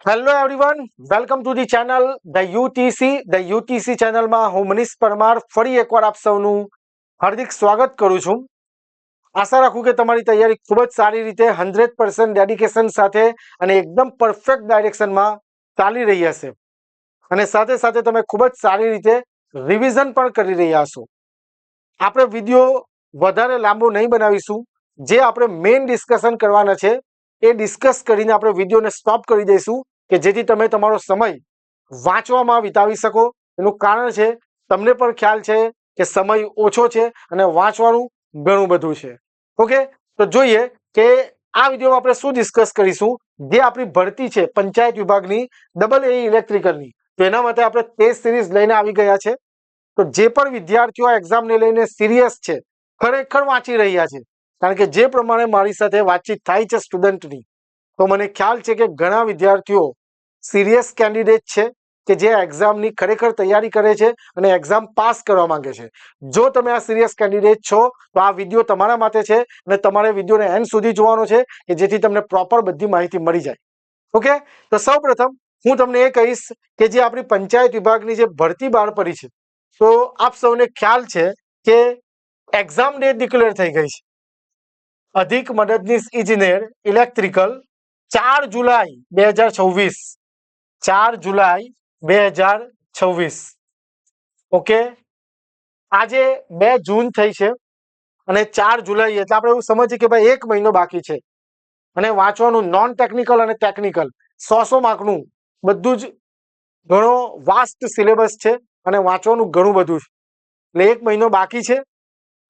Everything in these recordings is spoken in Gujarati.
Hello everyone, welcome to the channel the UTC ચેનલમાં હું મનીષ પરમાર ફરી એકવાર આપ સૌનું હાર્દિક સ્વાગત કરું છું. આશા રાખું કે તમારી તૈયારી ખૂબ જ સારી રીતે 100% ડેડિકેશન સાથે અને એકદમ પરફેક્ટ ડાયરેક્શનમાં ચાલી રહી હશે અને સાથે સાથે તમે ખૂબ જ સારી રીતે રિવિઝન પણ કરી રહ્યા હશો. આપણે વિડીયો વધારે લાંબો નહીં બનાવીશું. જે આપણે મેઇન ડિસ્કશન કરવાના છે એ ડિસ્કસ કરીને આપણે વિડીયોને સ્ટોપ કરી દઈશું કે જેથી તમે તમારો સમય વાંચવામાં વિતાવી શકો. એનું કારણ છે તમને પણ ખ્યાલ છે કે સમય ઓછો છે અને વાંચવાનું ઘણું બધું છે. ઓકે, તો જોઈએ કે આ વિડીયોમાં આપણે શું ડિસ્કસ કરીશું. જે આપણી ભરતી છે પંચાયત વિભાગની AA ઇલેક્ટ્રિકલની, તો એના માટે આપણે ટેસ્ટ સિરીઝ લઈને આવી ગયા છે. તો જે પણ વિદ્યાર્થીઓ એક્ઝામને લઈને સિરિયસ છે, ખરેખર વાંચી રહ્યા છે, કારણ કે જે પ્રમાણે મારી સાથે વાતચીત થાય છે સ્ટુડન્ટની, તો મને ખ્યાલ છે કે ઘણા વિદ્યાર્થીઓ સિરિયસ કેન્ડિડેટ છે કે જે એક્ઝામની ખરેખર તૈયારી કરે છે અને એક્ઝામ પાસ કરવા માંગે છે. જો તમે આ સિરિયસ કેન્ડિડેટ છો તો આ વિડીયો તમારા માટે છે અને તમારે વિડીયોને એન્ડ સુધી જોવાનો છે કે જેથી તમને પ્રોપર બધી માહિતી મળી જાય. ઓકે, તો સૌપ્રથમ હું તમને એ કહીશ કે જે આપણી પંચાયત વિભાગની જે ભરતી બહાર પડી છે, તો આપ સૌને ખ્યાલ છે કે એક્ઝામ ડેટ ડિક્લેર થઈ ગઈ છે. અધિક મદદનીશ ઇજનેર ઇલેક્ટ્રિકલ 4 જુલાઈ 2026. 4 જુલાઈ 2026. ઓકે, આજે 2 જૂન થઈ છે અને 4 જુલાઈ એટલે આપણે એવું સમજીએ કે ભાઈ 1 મહિનો બાકી છે અને વાંચવાનું નોન ટેકનિકલ અને ટેકનિકલ 100 માર્કનું બધું જ ઘણો વાસ્ટ સિલેબસ છે અને વાંચવાનું ઘણું બધું છે. એટલે 1 મહિનો બાકી છે.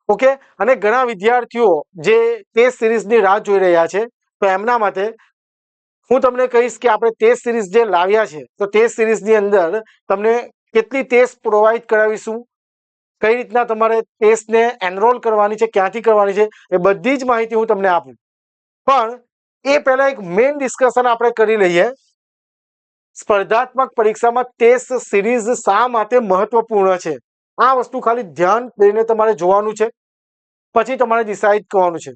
ઓકે, અને ઘણા વિદ્યાર્થીઓ જે ટેસ્ટ સિરીઝની રાહ જોઈ રહ્યા છે, તો એમના માટે હું તમને કહીશ કે આપણે ટેસ્ટ સિરીઝ જે લાવ્યા છે, તો ટેસ્ટ સિરીઝની અંદર તમને કેટલી ટેસ્ટ પ્રોવાઈડ કરાવીશું, કઈ રીતના તમારે ટેસ્ટને એનરોલ કરવાની છે, ક્યાંથી કરવાની છે, એ બધી જ માહિતી હું તમને આપું. પણ એ પહેલા એક મેઇન ડિસ્કશન આપણે કરી લઈએ. સ્પર્ધાત્મક પરીક્ષામાં ટેસ્ટ સિરીઝ શા માટે મહત્વપૂર્ણ છે, આ વસ્તુ ખાલી ધ્યાન દઈને તમારે જોવાનું છે, પછી તમારે ડિસાઈડ કરવાનું છે.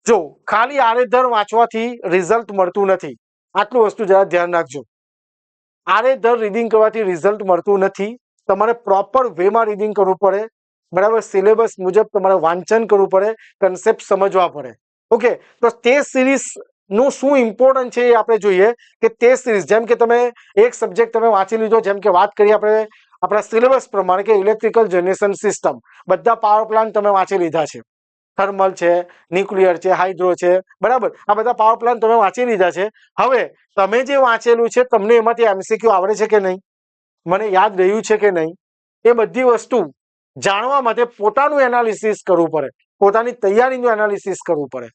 જો ખાલી આડેધડ વાંચવાથી રિઝલ્ટ મળતું નથી, આટલું વસ્તુ જરા ધ્યાન રાખજો. આડેધડ રીડિંગ કરવાથી રિઝલ્ટ મળતું નથી. તમારે પ્રોપર વેમાં રીડિંગ કરવું પડે, બરાબર. સિલેબસ મુજબ તમારે વાંચન કરવું પડે, કન્સેપ્ટ સમજવા પડે. ઓકે, તો ટેસ્ટ સિરીઝ નું શું ઇમ્પોર્ટન્ટ છે એ આપણે જોઈએ કે ટેસ્ટ સિરીઝ જેમ કે તમે એક સબ્જેક્ટ તમે વાંચી લીધો, જેમ કે વાત કરીએ આપણે આપણા સિલેબસ પ્રમાણે કે ઇલેક્ટ્રિકલ જનરેશન સિસ્ટમ, બધા પાવર પ્લાન્ટ તમે વાંચી લીધા છે. થર્મલ છે, ન્યુક્લિયર છે, હાઇડ્રો છે, બરાબર. આ બધા પાવર પ્લાન્ટ તમે વાંચી લીધા છે. હવે તમે જે વાંચેલું છે તમને એમાંથી MCQ આવડે છે કે નહીં, મને યાદ રહ્યું છે કે નહીં, એ બધી વસ્તુ જાણવા માટે પોતાનું એનાલિસિસ કરવું પડે, પોતાની તૈયારીનું એનાલિસિસ કરવું પડે.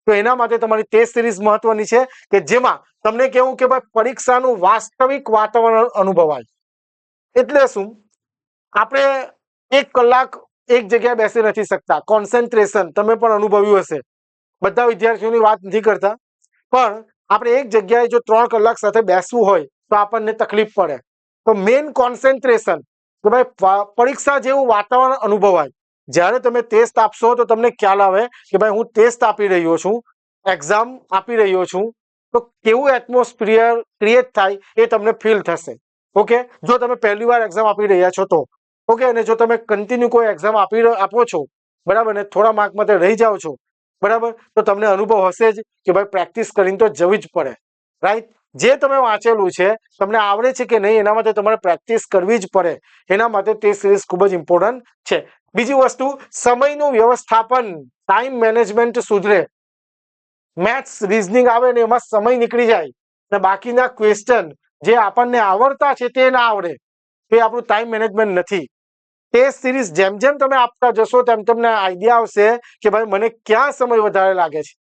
તો એના માટે તમારી ટેસ્ટ સિરીઝ મહત્વની છે કે જેમાં તમને કેવું કે ભાઈ પરીક્ષાનું વાસ્તવિક વાતાવરણ અનુભવાય. એટલે શું, આપણે 1 કલાક એક જગ્યાએ બેસી નથી શકતા. કોન્સન્ટ્રેશન તમે પણ અનુભવ્યું હશે. બધા વિદ્યાર્થીઓની વાત નથી કરતા, પણ આપણે એક જગ્યાએ જો 3 કલાક સાથે બેસવું હોય તો આપણને તકલીફ પડે. તો મેઇન કોન્સન્ટ્રેશન કે ભાઈ પરીક્ષા જેવું વાતાવરણ અનુભવાય. જ્યારે તમે ટેસ્ટ આપશો તો તમને ખ્યાલ આવે કે ભાઈ હું ટેસ્ટ આપી રહ્યો છું, એક્ઝામ આપી રહ્યો છું, તો કેવું એટમોસ્ફિયર ક્રિએટ થાય એ તમને ફીલ થશે. ઓકે, જો તમે પહેલી વાર એક્ઝામ આપી રહ્યા છો તો ઓકે, અને જો તમે કન્ટિન્યુ કોઈ એક્ઝામ આપો છો, બરાબર, ને થોડા માર્ક માટે રહી જાઓ છો, બરાબર, તો તમને અનુભવ હશે જ કે ભાઈ પ્રેક્ટિસ કરીને તો જવી જ પડે, રાઈટ. જે તમે વાંચેલું છે તમને આવડે છે કે નહીં એના માટે તમારે પ્રેક્ટિસ કરવી જ પડે. એના માટે ટેસ્ટ સિરીઝ ખૂબ જ ઇમ્પોર્ટન્ટ છે. બીજી વસ્તુ, સમયનું વ્યવસ્થાપન, ટાઈમ મેનેજમેન્ટ સુધરે. મેથ્સ રીઝનિંગ આવે ને એમાં સમય નીકળી જાય ને બાકીના ક્વેશ્ચન જે આપણને આવડતા છે તે ના આવડે, તે આપણું ટાઈમ મેનેજમેન્ટ નથી. ટેસ્ટ સિરીઝ જેમ જેમ તમે આપતા જશો તેમ તમને આઈડિયા આવશે કે ભાઈ મને ક્યાં સમય વધારે લાગે છે.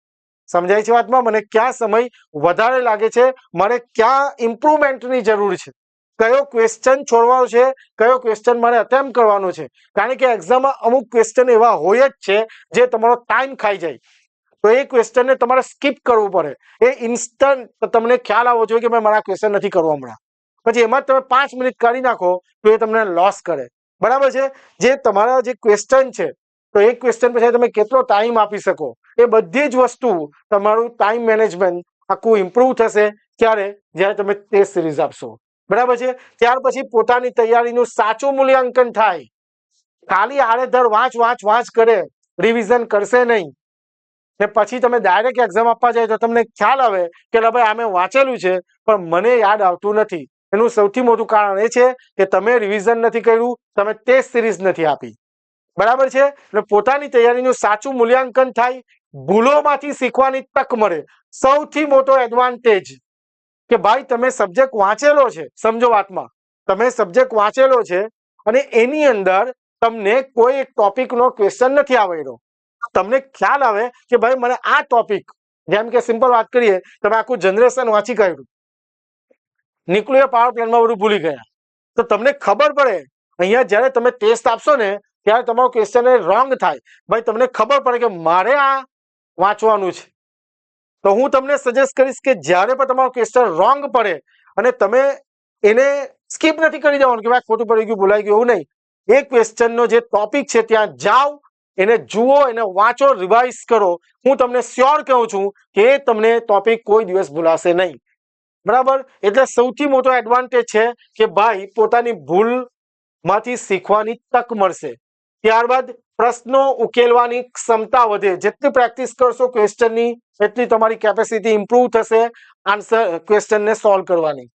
સમજાય છે વાતમાં? મને ક્યાં સમય વધારે લાગે છે, મારે ક્યાં ઇમ્પ્રુવમેન્ટની જરૂર છે, કયો ક્વેશ્ચન છોડવાનો છે, કયો ક્વેશ્ચન મારે અટેમ્પ્ટ કરવાનો છે. કારણ કે એક્ઝામમાં અમુક ક્વેશ્ચન એવા હોય જ છે જે તમારો ટાઈમ ખાઈ જાય, તો એ ક્વેશ્ચનને તમારે સ્કીપ કરવું પડે. એ ઇન્સ્ટન્ટ તમને ખ્યાલ આવવો જોઈએ કે મારા ક્વેશ્ચન નથી કરવા હમણાં, પછી એમાં તમે 5 મિનિટ કાઢી નાખો તો એ તમને લોસ કરે, બરાબર છે. જે તમારા જે ક્વેશ્ચન છે, તો એક ક્વેશ્ચન પછી તમે કેટલો ટાઈમ આપી શકો, એ બધી જ વસ્તુ તમારું ટાઈમ મેનેજમેન્ટ આખું ઇમ્પ્રુવ થશે, ક્યારે? જ્યારે તમે ટેસ્ટ સિરીઝ આપશો, બરાબર છે. ત્યાર પછી પોતાની તૈયારીનું સાચું મૂલ્યાંકન થાય. ખાલી આડેધડ વાંચ કરે, રિવિઝન કરશે નહીં ને પછી તમે ડાયરેક્ટ એક્ઝામ આપવા જાય તો તમને ખ્યાલ આવે કે ભાઈ આ મેં વાંચેલું છે પણ મને યાદ આવતું નથી. એનું સૌથી મોટું કારણ એ છે કે તમે રિવિઝન નથી કર્યું, તમે ટેસ્ટ સિરીઝ નથી આપી, બરાબર છે. એટલે પોતાની તૈયારીનું સાચું મૂલ્યાંકન થાય, ભૂલોમાંથી શીખવાની તક મળે. સૌથી મોટો એડવાન્ટેજ કે ભાઈ તમે સબ્જેક્ટ વાંચેલો છે, સમજો વાતમાં, તમે સબ્જેક્ટ વાંચેલો છે અને એની અંદર તમને કોઈ એક ટોપિકનો ક્વેશ્ચન નથી આવેલો, તમને ખ્યાલ આવે કે ભાઈ મને આ ટોપિક, જેમ કે સિમ્પલ વાત કરીએ, તમે આખું જનરેશન વાંચી કાઢ્યું, ન્યુક્લિયર પાવર પ્લાન્ટમાં બધું ભૂલી ગયા, તો તમને ખબર પડે અહીંયા જ્યારે તમે ટેસ્ટ આપશો ને ત્યારે તમારો ક્વેશ્ચન રોંગ થાય. ભાઈ તમને ખબર પડે કે મારે આ વાંચવાનું છે, તો હું તમને સજેસ્ટ કરીશ કે જ્યારે પણ તમારો ક્વેશ્ચન રોંગ પડે અને તમે એને સ્કીપ નથી કરી દેવાનું કે ભાઈ ખોટું પડી ગયું, ભૂલાઈ ગયું, એવું નહીં. એ ક્વેશ્ચનનો જે ટોપિક છે ત્યાં જાઓ, એને જુઓ, એને વાંચો, રિવાઇઝ કરો. હું તમને શ્યોર કહું છું કે તમને ટોપિક કોઈ દિવસ ભૂલાશે નહીં, બરાબર. એટલે સૌથી મોટો એડવાન્ટેજ છે કે ભાઈ પોતાની ભૂલમાંથી શીખવાની તક મળશે. ત્યારબાદ પ્રશ્નો ઉકેલવાની ક્ષમતા વધે. જેટલી પ્રેક્ટિસ કરશો ક્વેશ્ચનની એટલી તમારી કેપેસિટી ઇમ્પ્રૂવ થશે આન્સર ક્વેશ્ચનને સોલ્વ કરવાની.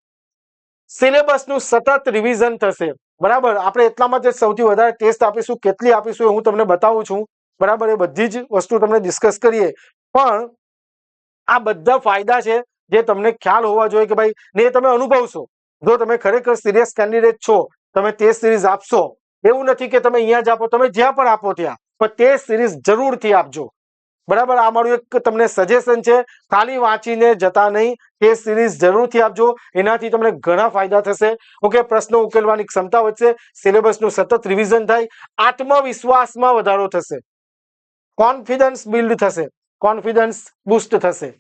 સિલેબસનું સતત રિવિઝન થશે, બરાબર. આપણે એટલા માટે સૌથી વધારે ટેસ્ટ આપીશું, કેટલી આપીશું એ હું તમને બતાવું છું, બરાબર. એ બધી જ વસ્તુ તમને ડિસ્કસ કરીએ, પણ આ બધા ફાયદા છે જે તમને ખ્યાલ હોવા જોઈએ કે ભાઈ ને તમે અનુભવશો. જો તમે ખરેખર સિરિયસ કેન્ડિડેટ છો, તમે ટેસ્ટ સિરીઝ આપશો, એવું નથી કે તમે અહીંયા જ આપો, તમે જ્યાં પણ આપો ત્યાં, પણ ટેસ્ટ સિરીઝ જરૂરથી આપજો, બરાબર. આ મારું એક તમને સજેશન છે. ખાલી વાંચીને જતા નહીં, ટેસ્ટ સિરીઝ જરૂરથી આપજો, એનાથી તમને ઘણા ફાયદા થશે. ઓકે, પ્રશ્નો ઉકેલવાની ક્ષમતા વધશે, સિલેબસનું સતત રિવિઝન થાય, આત્મવિશ્વાસમાં વધારો થશે, કોન્ફિડન્સ બિલ્ડ થશે, કોન્ફિડન્સ બુસ્ટ થશે.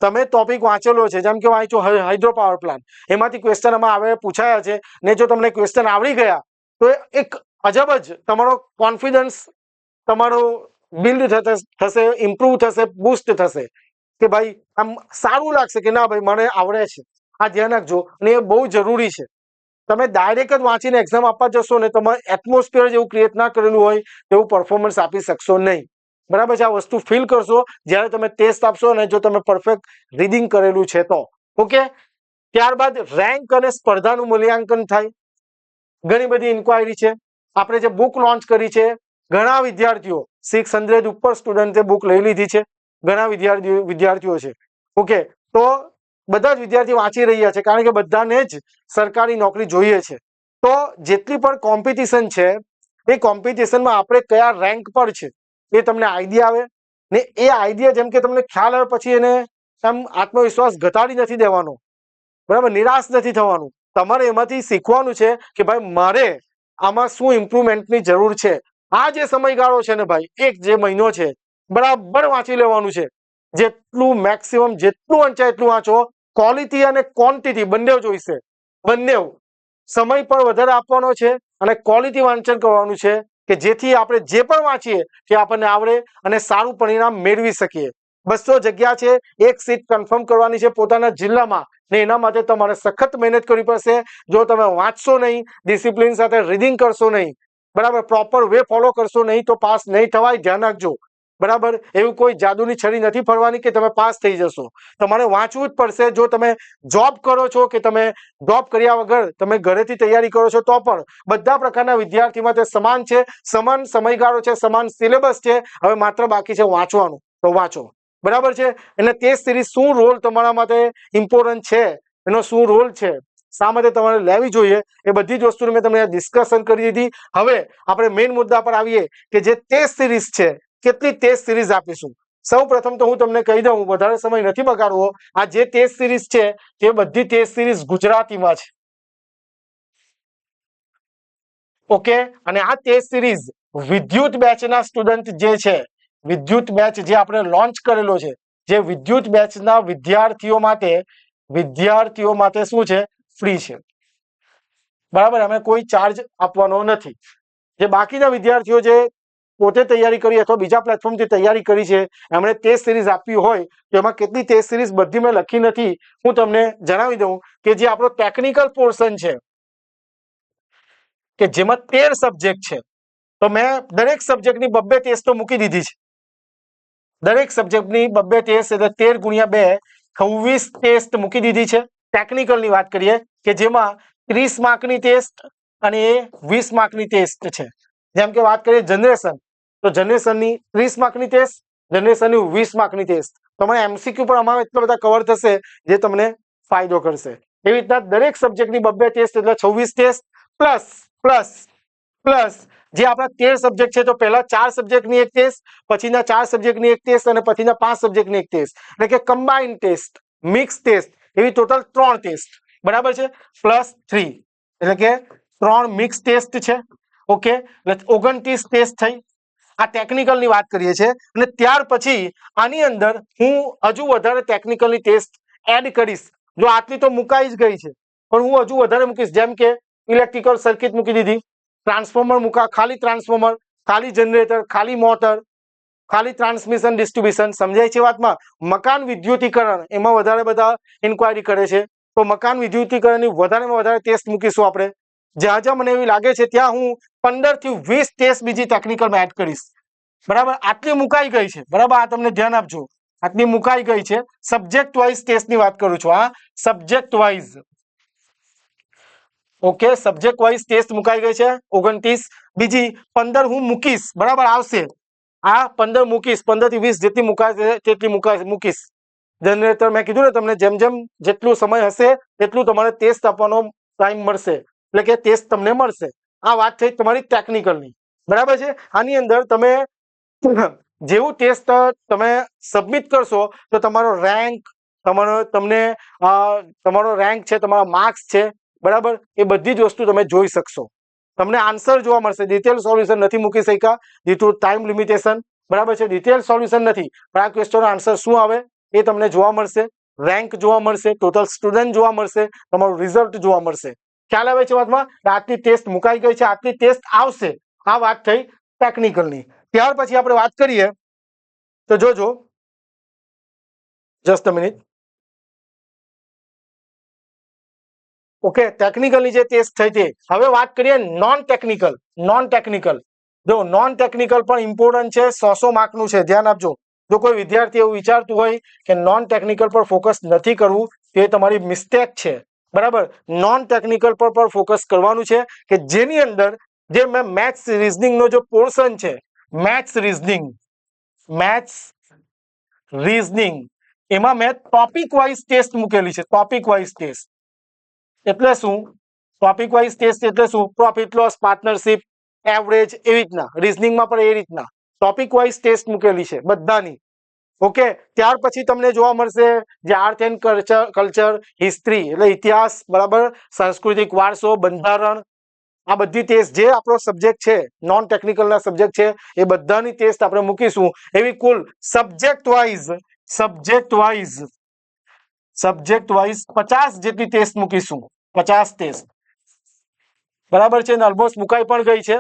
તમે ટોપિક વાંચેલો છે, જેમ કે વાંચો હાઇડ્રો પાવર પ્લાન્ટ, એમાંથી ક્વેશ્ચન આમાં આવે પૂછાયા છે ને જો તમને ક્વેશ્ચન આવડી ગયા તો એક અજબ જ તમારો કોન્ફિડન્સ તમારો બિલ્ડ થશે, ઇમ્પ્રૂવ થશે, બુસ્ટ થશે કે ભાઈ આમ સારું લાગશે કે ના ભાઈ મને આવડે છે. આ ધ્યાન રાખજો અને એ બહુ જરૂરી છે. તમે ડાયરેક્ટ જ વાંચીને એક્ઝામ આપવા જશો ને તમારે એટમોસ્ફિયર જેવું ક્રિએટ ના કરેલું હોય તેવું પરફોર્મન્સ આપી શકશો નહીં, બરાબર છે. આ વસ્તુ ફીલ કરશો જ્યારે તમે ટેસ્ટ આપશો અને જો તમે પરફેક્ટ રીડિંગ કરેલું છે તો. ઓકે, ત્યારબાદ રેન્ક અને સ્પર્ધાનું મૂલ્યાંકન થાય. ઘણી બધી ઇન્ક્વાયરી છે. આપણે જે બુક લોન્ચ કરી છે, ઘણા વિદ્યાર્થીઓ 600 ઉપર સ્ટુડન્ટે બુક લઈ લીધી છે, ઘણા વિદ્યાર્થીઓ છે. ઓકે, તો બધા જ વિદ્યાર્થી વાંચી રહ્યા છે કારણ કે બધાને જ સરકારી નોકરી જોઈએ છે. તો જેટલી પણ કોમ્પિટિશન છે એ કોમ્પિટિશનમાં આપણે કયા રેન્ક પર છે એ તમને આઈડિયા આવે ને એ આઈડિયા જેમ કે તમને ખ્યાલ આવે પછી એને આમ આત્મવિશ્વાસ ઘટાડી નથી દેવાનો, બરાબર, નિરાશ નથી થવાનું. તમારે એમાંથી શીખવાનું છે કે ભાઈ મારે આમાં શું ઇમ્પ્રુવમેન્ટની જરૂર છે. આ જે સમયગાળો છે ને ભાઈ, એક જે મહિનો છે, બરાબર વાંચી લેવાનું છે. જેટલું મેક્સિમમ જેટલું વંચાય એટલું વાંચો. ક્વોલિટી અને ક્વોન્ટિટી બંને જોઈશે, બંને સમય પણ વધારે આપવાનો છે અને ક્વોલિટી વાંચન કરવાનું છે કે જેથી આપણે જે પણ વાંચીએ તે આપણને આવડે અને સારું પરિણામ મેળવી શકીએ. 200 જગ્યા છે, એક સીટ કન્ફર્મ કરવાની છે પોતાના જિલ્લામાં ને એના માટે તમારે સખત મહેનત કરવી પડશે. જો તમે વાંચશો નહીં, ડિસિપ્લિન સાથે રીડિંગ કરશો નહીં, બરાબર, પ્રોપર વે ફોલો કરશો નહીં તો પાસ નહીં થવાય, ધ્યાન રાખજો, બરાબર. એવું કોઈ જાદુની છરી નથી ફરવાની કે તમે પાસ થઈ જશો. તમારે વાંચવું જ પડશે. જો તમે જોબ કરો છો કે તમે જોબ કર્યા વગર તમે ઘરેથી તૈયારી કરો છો તો પણ બધા પ્રકારના વિદ્યાર્થી માટે સમાન છે, સમાન સમયગાળો છે, સમાન સિલેબસ છે. હવે માત્ર બાકી છે વાંચવાનું, તો વાંચો, બરાબર છે. એટલે ટેસ્ટ સિરીઝ શું રોલ તમારા માટે ઇમ્પોર્ટન્ટ છે, એનો શું રોલ છે, શા માટે તમારે લેવી જોઈએ, એ બધી જ વસ્તુને મેં તમને ડિસ્કશન કરી દીધી. હવે આપણે મેઇન મુદ્દા પર આવીએ કે જે ટેસ્ટ સિરીઝ છે, કેટલી ટેસ્ટ સિરીઝ આપીશું. સૌ પ્રથમ તો હું તમને કહી દઉં, વધારે સમય નથી બગાડવો. આ જે ટેસ્ટ સિરીઝ છે તે બધી ટેસ્ટ સિરીઝ ગુજરાતીમાં છે. ઓકે, અને આ ટેસ્ટ સિરીઝ વિદ્યુત બેચના સ્ટુડન્ટ જે છે, વિદ્યુત બેચ જે આપણે લોન્ચ કરેલો છે, જે વિદ્યુત બેચના વિદ્યાર્થીઓ માટે શું છે, ફ્રી છે, બરાબર. અમે કોઈ ચાર્જ આપવાનો નથી. જે બાકીના વિદ્યાર્થીઓ જે પોતે તૈયારી કરી અથવા બીજા પ્લેટફોર્મથી તૈયારી કરી છે, એમણે ટેસ્ટ સિરીઝ આપી હોય તો એમાં કેટલી ટેસ્ટ સિરીઝ બધી મેં લખી નથી. હું તમને જણાવી દઉં કે જે આપણો ટેકનિકલ પોર્શન છે કે જેમાં 13 સબ્જેક્ટ છે, તો મેં દરેક સબ્જેક્ટની 2 ટેસ્ટ તો મૂકી દીધી છે. દરેક સબ્જેક્ટની 2 ટેસ્ટ એટલે 13 ગુણ્યા 2 26 ટેસ્ટ મૂકી દીધી છે. ટેકનિકલની વાત કરીએ કે જેમાં 30 માર્કની ટેસ્ટ અને 20 માર્કની ટેસ્ટ છે. જેમ કે વાત કરીએ જનરેશન, તો જનરેશનની 30 માર્કની ટેસ્ટ, જનરેશનની 20 માર્કની ટેસ્ટ. તમારે એમસીક્યુ પણ અમારા એટલા બધા કવર થશે જે તમને ફાયદો કરશે. એવી રીતના દરેક સબ્જેક્ટની 2 ટેસ્ટ એટલે 26 ટેસ્ટ પ્લસ પ્લસ પ્લસ જે આપણા 13 સબ્જેક્ટ છે, તો પહેલા 4 સબ્જેક્ટની એક ટેસ્ટ, પછીના 4 સબ્જેક્ટની એક ટેસ્ટ અને પછીના 5 સબ્જેક્ટની એક ટેસ્ટ, એટલે કે કમ્બાઇન્ડ ટેસ્ટ, મિક્સ ટેસ્ટ, એવી ટોટલ 3 ટેસ્ટ. બરાબર છે, પ્લસ 3 એટલે કે 3 મિક્સ ટેસ્ટ છે. ઓકે, એટલે 29 ટેસ્ટ થઈ. આ ટેકનિકલની વાત કરીએ છીએ અને ત્યાર પછી આની અંદર હું હજુ વધારે ટેકનિકલની ટેસ્ટ એડ કરીશ. જો આટલી તો મુકાઈ જ ગઈ છે, પણ હું હજુ વધારે મૂકીશ. જેમ કે ઇલેક્ટ્રિકલ સર્કિટ મૂકી દીધી, ટ્રાન્સફોર્મર મૂકા, ખાલી ટ્રાન્સફોર્મર, ખાલી જનરેટર, ખાલી મોટર, ખાલી ટ્રાન્સમિશન ડિસ્ટ્રીબ્યુશન. સમજાય છે વાતમાં? મકાન વિદ્યુતીકરણ એમાં વધારે બધા ઇન્ક્વાયરી કરે છે, તો મકાન વિદ્યુતીકરણની વધારેમાં વધારે ટેસ્ટ મૂકીશું આપણે. જ્યાં જ્યાં મને એવી લાગે છે ત્યાં હું 15 થી 20 ટેસ્ટ બીજી ટેકનિકલમાં એડ કરીશ. બરાબર, આટલી મુકાઈ ગઈ છે. બરાબર, આ તમને ધ્યાન આપજો, આટલી મુકાઈ ગઈ છે. સબ્જેક્ટ વાઇઝ ટેસ્ટની વાત કરું છું. આ subject wise, okay, subject wise test મુકાઈ ગઈ છે 29. બીજી 15 હું મૂકીશ. બરાબર, આવશે. આ 15 મૂકીશ, 15 થી 20 જેટલી મુકાય તેટલી મૂકીશ. જનરેટર મેં કીધું ને તમને, જેમ જેમ જેટલો સમય હશે એટલું તમારે ટેસ્ટ આપવાનો ટાઈમ મળશે, એટલે કે ટેસ્ટ તમને મળશે. આ વાત થઈ તમારી ટેકનિકલની. બરાબર છે. આની અંદર તમે જેવું ટેસ્ટ તમે સબમિટ કરશો તો તમારો રેન્ક, તમારો રેન્ક છે, તમારા માર્ક્સ છે, બરાબર, એ બધી જ વસ્તુ તમે જોઈ શકશો. તમને આન્સર જોવા મળશે. ડિટેલ સોલ્યુશન નથી મૂકી શક્યા ડ્યુ ટુ ટાઈમ લિમિટેશન. બરાબર છે, ડિટેલ સોલ્યુશન નથી, પણ આ ક્વેશ્ચનનો આન્સર શું આવે એ તમને જોવા મળશે. રેન્ક જોવા મળશે, ટોટલ સ્ટુડન્ટ જોવા મળશે, તમારું રિઝલ્ટ જોવા મળશે. ખ્યાલ આવે છે વાતમાં? આટલી ટેસ્ટ મુકાઈ ગઈ છે, આટલી ટેસ્ટ આવશે. આ વાત થઈ ટેકનિકલની. ત્યાર પછી આપણે વાત કરીએ તો જોજો, જસ્ટ અ મિનિટ. ઓકે, ટેકનિકલની જે ટેસ્ટ થઈ તે. હવે વાત કરીએ નોન ટેકનિકલ. નોન ટેકનિકલ, જો નોન ટેકનિકલ પણ ઇમ્પોર્ટન્ટ છે, 100 માર્કનું છે. ધ્યાન આપજો. જો કોઈ વિદ્યાર્થી એવું વિચારતું હોય કે નોન ટેકનિકલ પર ફોકસ નથી કરવું, તો એ તમારી મિસ્ટેક છે. બરાબર, નોન ટેકનિકલ પર પણ ફોકસ કરવાનું છે, કે જેની અંદર જે મેં મેથ્સ રીઝનિંગનો જો પોર્શન છે, મેથ્સ રીઝનિંગ, એમાં મેં ટોપિક વાઇઝ ટેસ્ટ મૂકેલી છે. ટોપિક વાઇઝ ટેસ્ટ એટલે શું? ટોપિક વાઇઝ ટેસ્ટ એટલે શું? પ્રોફિટ લોસ, પાર્ટનરશિપ, એવરેજ, એવી રીતના. રીઝનિંગમાં પણ એ રીતના ટોપિક વાઇઝ ટેસ્ટ મૂકેલી છે બધાની. ઓકે, ત્યાર પછી તમને જોવા મળશે જે આર્ટ એન્ડ કલ્ચર, હિસ્ટ્રી એટલે ઇતિહાસ, બરાબર, સાંસ્કૃતિક વારસો, બંધારણ, આ બધી ટેસ્ટ જે આપણો સબ્જેક્ટ છે, નોન ટેકનિકલના સબ્જેક્ટ છે, એ બધાની ટેસ્ટ આપણે મૂકીશું. એવી કુલ સબ્જેક્ટ વાઇઝ 50 જેટલી ટેસ્ટ મૂકીશું. 50 ટેસ્ટ. બરાબર છે ને, ઓલમોસ્ટ મુકાઈ પણ ગઈ છે.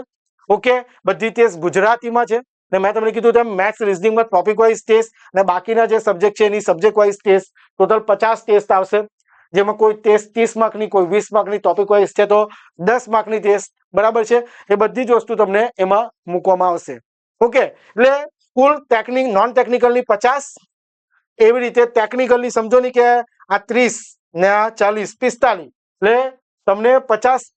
ઓકે, બધી ટેસ્ટ ગુજરાતીમાં છે. મેં તમને કીધું તેમ મેથ્સ રીઝનિંગમાં ટોપિક વાઇઝ ટેસ્ટ અને બાકીના જે સબ્જેક્ટ છે એની subject wise test, total 50 test આવશે. જેમાં કોઈ ટેસ્ટ 30 માર્કની, કોઈ 20 માર્કની, ટોપિક વાઇઝ છે તો 10 માર્કની ટેસ્ટ. બરાબર છે, એ બધી જ વસ્તુ તમને એમાં મૂકવામાં આવશે. ઓકે, એટલે કુલ નોન ટેકનિકલની 50, એવી રીતે ટેકનિકલની સમજો નહીં કે આ 30 ને આ 40, 45, એટલે તમને 50,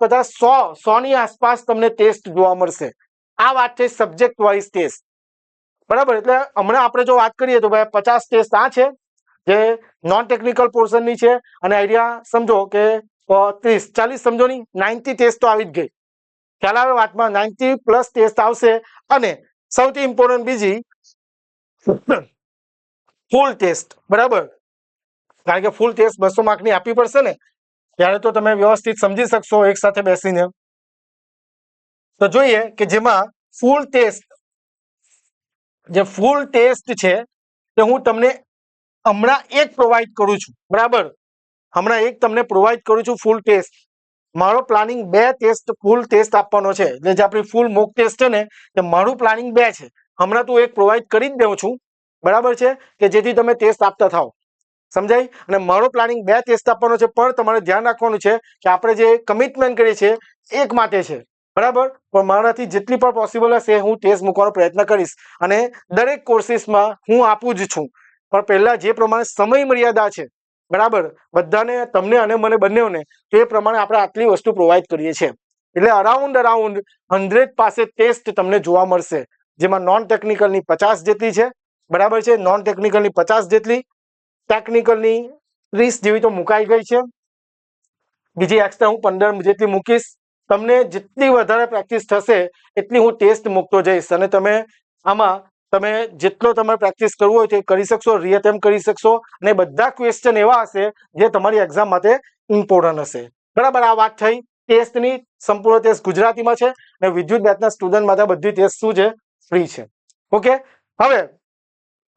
100 ની આસપાસ તમને ટેસ્ટ જોવા મળશે. આ વાત છે સબ્જેક્ટ વાઇઝ ટેસ્ટ. બરાબર, એટલે હમણાં આપણે જો વાત કરીએ તો ભાઈ 50 ટેસ્ટ આ છે જે નોન ટેકનિકલ પોર્શનની છે. અને આઈડિયા સમજો કે 30, 40 સમજો નહીં, 90 ટેસ્ટ તો આવી જ ગઈ. ખ્યાલ આવે વાતમાં? 90 પ્લસ ટેસ્ટ આવશે. અને સૌથી ઇમ્પોર્ટન્ટ બીજી ફૂલ ટેસ્ટ. બરાબર, કારણ કે ફૂલ ટેસ્ટ 200 માર્કની આપવી પડશે ને, ત્યારે તો તમે વ્યવસ્થિત સમજી શકશો એક સાથે બેસીને. તો જોઈએ કે જેમાં ફૂલ ટેસ્ટ છે તે હું તમને હમણાં એક પ્રોવાઈડ કરું છું. બરાબર, હમણાં એક તમને પ્રોવાઈડ કરું છું ફૂલ ટેસ્ટ. મારો પ્લાનિંગ 2 ટેસ્ટ ફૂલ ટેસ્ટ આપવાનો છે, એટલે જે આપણી ફૂલ મોક ટેસ્ટ છે ને તે મારું પ્લાનિંગ 2 છે. હમણાં તો એક પ્રોવાઈડ કરી જ દઉં છું, બરાબર છે, કે જેથી તમે ટેસ્ટ આપતા થાઓ. સમજાય? અને મારો પ્લાનિંગ 2 ટેસ્ટ આપવાનો છે, પણ તમારે ધ્યાન રાખવાનું છે કે આપણે જે કમિટમેન્ટ કરીએ છીએ એક માટે છે, બરાબર. પણ મારાથી જેટલી પણ પોસિબલ હશે હું ટેસ્ટ મૂકવાનો પ્રયત્ન કરીશ, અને દરેક કોર્સિસમાં હું આપું જ છું. પણ પહેલા જે પ્રમાણે સમય મર્યાદા છે, બરાબર, બધાને, તમને અને મને બંનેઓને, તો એ પ્રમાણે આપણે આટલી વસ્તુ પ્રોવાઈડ કરીએ છીએ. એટલે અરાઉન્ડ 100 પાસે ટેસ્ટ તમને જોવા મળશે, જેમાં નોન ટેકનિકલની 50 જેટલી છે, બરાબર છે, નોન ટેકનિકલની 50 જેટલી, ટેકનિકલની 30 જેવી તો મુકાઈ ગઈ છે, બીજી એક્સ્ટ્રા હું 15 જેટલી મૂકીશ. તમને જેટલી વધારે પ્રેક્ટિસ થશે એટલી હું ટેસ્ટ મૂકતો જઈશ, અને તમે આમાં તમે જેટલો તમારે પ્રેક્ટિસ કરવું હોય તે કરી શકશો, રીએટેમ્પ કરી શકશો, અને બધા ક્વેશ્ચન એવા હશે જે તમારી એક્ઝામ માટે ઇમ્પોર્ટન્ટ હશે, બરાબર. આ વાત થઈ ટેસ્ટની. સંપૂર્ણ ટેસ્ટ ગુજરાતીમાં છે, અને વિદ્યુત બેચના સ્ટુડન્ટ માટે બધી ટેસ્ટ શું છે? ફ્રી છે. ઓકે. હવે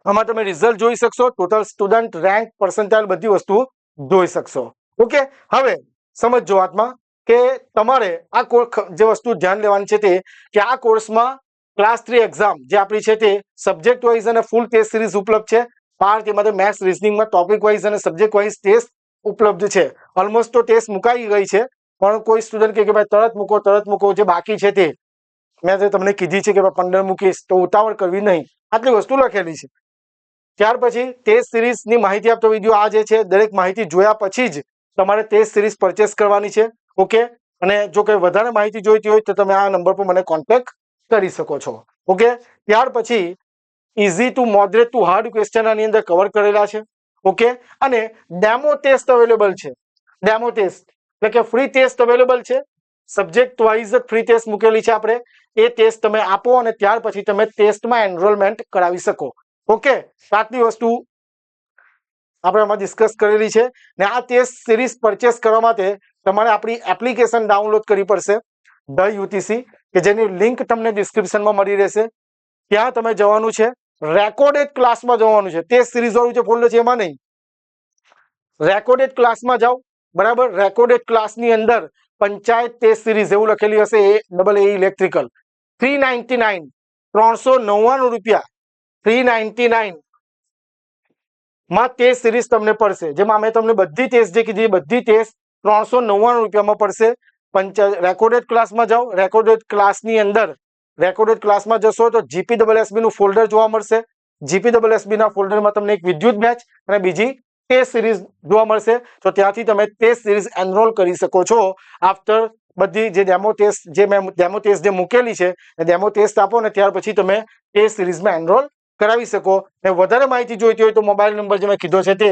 આમાં તમે રિઝલ્ટ જોઈ શકશો, ટોટલ સ્ટુડન્ટ રેન્ક, પર્સન્ટાઇલ, બધી વસ્તુ જોઈ શકશો. ઓકે. હવે સમજો વાતમાં કે તમારે આ જે વસ્તુ ધ્યાન લેવાની છે તે કે આ કોર્સમાં ક્લાસ 3 એક્ઝામ જે આપણી છે તે સબ્જેક્ટ વાઇઝ અને ફૂલ ટેસ્ટ સિરીઝ ઉપલબ્ધ છે. પાર્ટ એમાં મેથ્સ, રિઝનિંગમાં ટોપિક વાઇઝ અને સબ્જેક્ટ વાઇઝ ટેસ્ટ ઉપલબ્ધ છે. ઓલમોસ્ટ તો ટેસ્ટ મુકાઈ ગઈ છે, પણ કોઈ સ્ટુડન્ટ કે ભાઈ તરત મૂકો, જે બાકી છે તે મેં જે તમને કીધી છે કે 15 મૂકીશ, તો ઉતાવળ કરવી નહીં, આટલી વસ્તુ લખેલી છે. ત્યાર પછી ટેસ્ટ સિરીઝની માહિતી આપતો વિડીયો આ જે છે, દરેક માહિતી જોયા પછી જ તમારે ટેસ્ટ સિરીઝ પરચેસ કરવાની છે. ઓકે. અને જો કંઈ વધારે માહિતી જોઈતી હોય તો તમે આ નંબર પર મને કોન્ટેક્ટ કરી શકો છો. ઓકે. ત્યાર પછી easy to moderate to hard question આની અંદર કવર કરેલા છે. ઓકે. અને ડેમો ટેસ્ટ અવેલેબલ છે. ડેમો ટેસ્ટ એટલે કે ફ્રી ટેસ્ટ અવેલેબલ છે, સબ્જેક્ટ વાઇઝ ફ્રી ટેસ્ટ મૂકેલી છે આપણે. એ ટેસ્ટ તમે આપો અને ત્યાર પછી તમે ટેસ્ટમાં એનરોલમેન્ટ કરાવી શકો. ઓકે. આટલી વસ્તુ આપણે આમાં ડિસ્કસ કરેલી છે. ને આ ટેસ્ટ સિરીઝ પરચેસ કરવા માટે તમારે આપણી એપ્લિકેશન ડાઉનલોડ કરવી પડશે, ધ યુટીસી, કે જેની લિંક તમને ડિસ્ક્રિપ્શનમાં મળી રહેશે. ત્યાં તમે જવાનું છે, રેકોર્ડેડ ક્લાસમાં જવાનું છે. ટેસ્ટ સિરીઝ વાળું જે ફોલ્ડર છે એમાં નહીં, રેકોર્ડેડ ક્લાસમાં જાઓ, બરાબર. રેકોર્ડેડ ક્લાસની અંદર પંચાયત ટેસ્ટ સિરીઝ એવું લખેલી હશે, એ ઇલેક્ટ્રિકલ, 399, 399 રૂપિયા, 399 માં ટેસ્ટ સિરીઝ તમને પડશે. જેમાં અમે તમને બધી ટેસ્ટ જે કીધી બધી ટેસ્ટ 399 રૂપિયામાં પડશે. રેકોર્ડેડ ક્લાસમાં જાઓ, રેકોર્ડેડ ક્લાસની અંદર રેકોર્ડેડ ક્લાસમાં જશો તો જીપીડબલ્યુએસબી નું ફોલ્ડર જોવા મળશે. જીપીડબલ્યુએસબી ના ફોલ્ડરમાં તમને એક વિદ્યુત બેચ અને બીજી ટેસ્ટ સિરીઝ જોવા મળશે. તો ત્યાંથી તમે ટેસ્ટ સિરીઝ એનરોલ કરી શકો છો. આફ્ટર બધી જે ડેમો ટેસ્ટ જે મૂકેલી છે એ ડેમો ટેસ્ટ આપો ને ત્યાર પછી તમે ટેસ્ટ સિરીઝમાં એનરોલ કરાવી શકો. અને વધારે માહિતી જોઈતી હોય તો મોબાઈલ નંબર જે મેં કીધો છે તે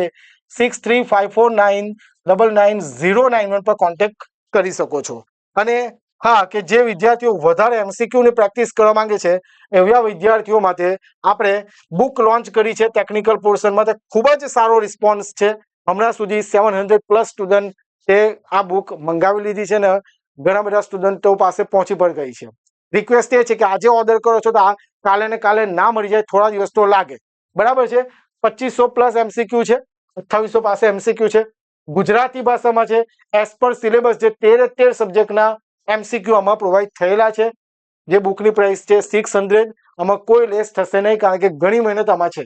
6354999091 પર કોન્ટેક્ટ કરી શકો છો. અને હા, કે જે વિદ્યાર્થીઓ વધારે MCQ ની પ્રેક્ટિસ કરવા માંગે છે એવા વિદ્યાર્થીઓ માટે આપણે બુક લોન્ચ કરી છે. ટેકનિકલ પોર્શનમાં ખૂબ જ સારો રિસ્પોન્સ છે. હમણાં સુધી 700+ સ્ટુડન્ટ આ બુક મંગાવી લીધી છે ને ઘણા બધા સ્ટુડન્ટો પાસે પહોંચી પણ ગઈ છે. રિક્વેસ્ટ એ છે કે આજે ઓર્ડર કરો છો તો આ કાલે ને કાલે ના મળી જાય, થોડા દિવસ તો લાગે, બરાબર છે. 2500+ MCQ છે, 2800 પાસે MCQ છે, ગુજરાતી ભાષામાં છે. એઝ પર સિલેબસ જે 13 સબ્જેક્ટના MCQ આમાં પ્રોવાઈડ થયેલા છે. જે બુકની પ્રાઇસ છે 600, આમાં કોઈ લેસ થશે નહીં, કારણ કે ઘણી મહેનત આમાં છે,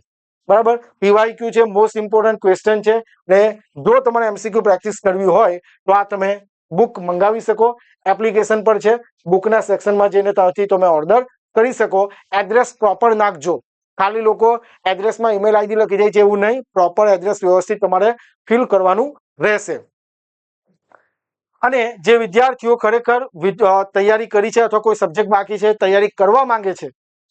બરાબર. PYQ છે, મોસ્ટ ઇમ્પોર્ટન્ટ ક્વેશ્ચન છે. ને જો તમારે MCQ પ્રેક્ટિસ કરવી હોય તો આ તમે બુક મંગાવી શકો. એપ્લિકેશન પર છે, બુકના સેક્શનમાં જઈને ત્યાંથી તમે ઓર્ડર કરી શકો. એડ્રેસ પ્રોપર નાખજો. ખાલી લોકો એડ્રેસમાં ઈમેલ આઈડી લખી જાય છે એવું નહીં, પ્રોપર એડ્રેસ વ્યવસ્થિત તમારે ફિલ કરવાનું રહેશે. અને જે વિદ્યાર્થીઓ ખરેખર તૈયારી કરી છે અથવા કોઈ સબ્જેક્ટ બાકી છે, તૈયારી કરવા માંગે છે,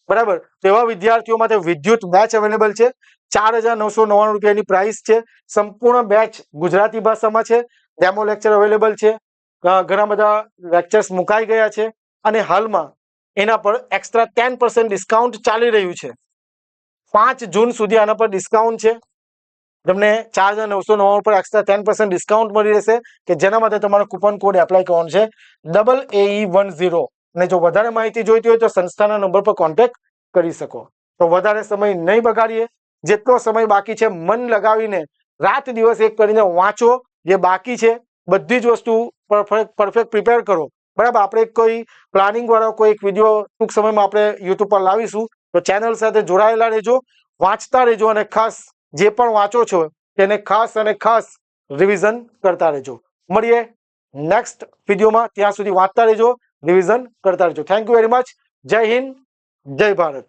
બરાબર, તેવા વિદ્યાર્થીઓ માટે વિદ્યુત બેચ અવેલેબલ છે. 4999 રૂપિયાની પ્રાઇસ છે. સંપૂર્ણ બેચ ગુજરાતી ભાષામાં છે. ડેમો લેક્ચર અવેલેબલ છે. ઘણા બધા લેક્ચર્સ મુકાઈ ગયા છે. અને હાલમાં એના પર એક્સ્ટ્રા 10% ડિસ્કાઉન્ટ ચાલી રહ્યું છે. 5 જૂન સુધી આના પર ડિસ્કાઉન્ટ છે. તમને 4999 પર એક્સ્ટ્રા 10% ડિસ્કાઉન્ટ મળી રહેશે, કે જેના માટે તમારો કૂપન કોડ એપ્લાય કરવાનો છે AAE10. અને જો વધારે માહિતી જોઈતી હોય તો સંસ્થાના નંબર પર કોન્ટેક્ટ કરી શકો. તો વધારે સમય નહીં બગાડીએ, જેટલો સમય બાકી છે મન લગાવીને રાત દિવસ એક કરીને વાંચો. જે બાકી છે બધી જ વસ્તુ પરફેક્ટ પ્રિપેર કરો. બરાબર, આપણે કોઈ પ્લાનિંગ વાળો કોઈ એક વિડીયો ટૂંક સમયમાં આપણે યુટ્યુબ પર લાવીશું. તો ચેનલ સાથે જોડાયેલા રહેજો, વાંચતા રહેજો અને ખાસ જે પણ વાંચો છો તેને ખાસ અને ખાસ રિવિઝન કરતા રહેજો. મળીએ નેક્સ્ટ વિડીયોમાં. ત્યાં સુધી વાંચતા રહેજો, રિવિઝન કરતા રહેજો. Thank you very much. જય હિન્દ, જય ભારત.